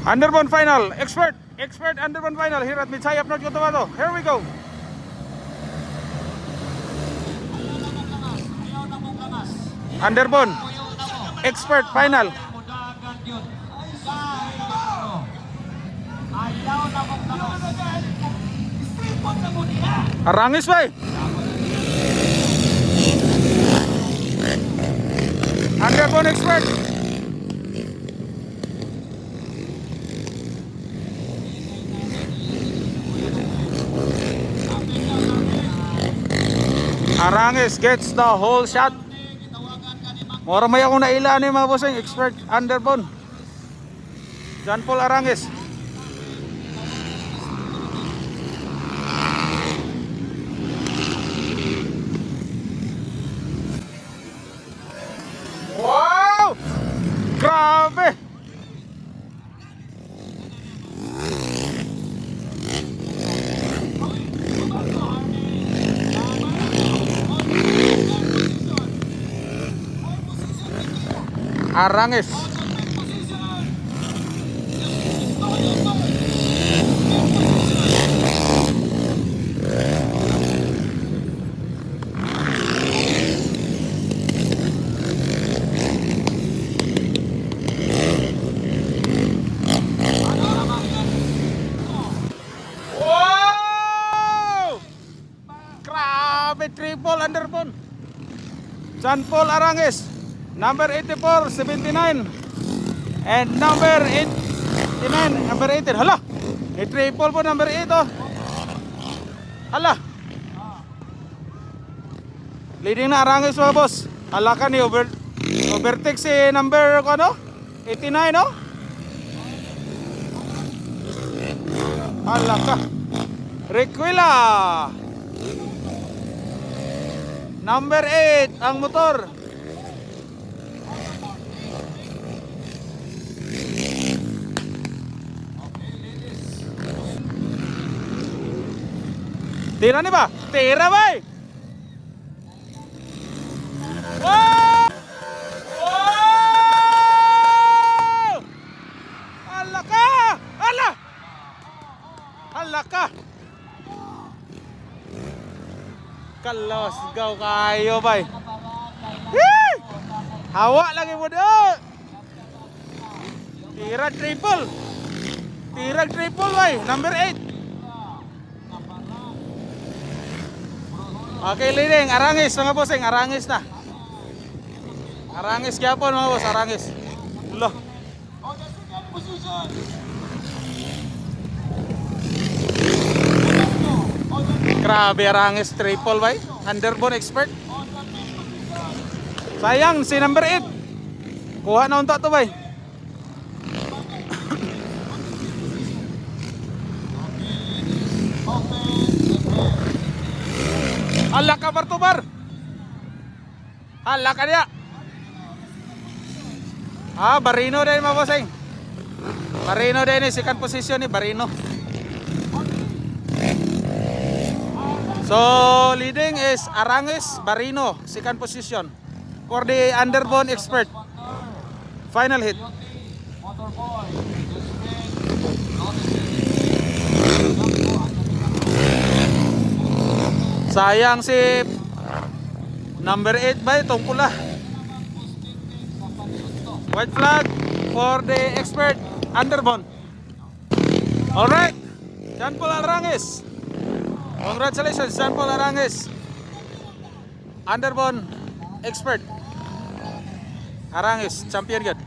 Underbone final. Expert Underbone final here at Mitsayap, North Cotabato. Here we go. Underbone Expert final. Arangis bay. Underbone Expert. Arangis gets the whole shot. Mora may akong nailan mga bossing. Expert Underbone John Paul Arangis. Wow! Grabe! Arangis. Wow! Grabe, triple Underbone John Paul Arangis. Number 84, 79. And number 89, number 18. Hala! May triple po number 8 oh. Hala! Leading na Arangis mga boss. Hala ka ni overtake si number ano? 89 oh. Hala ka. Requila. Number 8 ang motor. Tira ni ba? Tira ba? Wow! Wow! Hala ka! Hala! Hala ka! Kalos gaw kayo bay. Hawa lagi mo do. Tira triple bay. Number 8. Okay, leading Arangis mga bossing, Arangis na. Arangis gyapon mga boss, Arangis. Lo. Grabe Arangis triple bay. Underbone Expert. Sayang si number 8. Kuha na unta to bay. Hala ka Bartubar. Hala ka niya. Barino din mga bossing. Barino din ni second position ni Barino. So leading is Arangis, Barino, second position for the Underbone Expert. Final hit. Sayang si number 8 ba itong pula. White flag for the Expert Underbone. Alright, John Paul Arangis. Congratulations John Paul Arangis, Underbone Expert Arangis, champion good.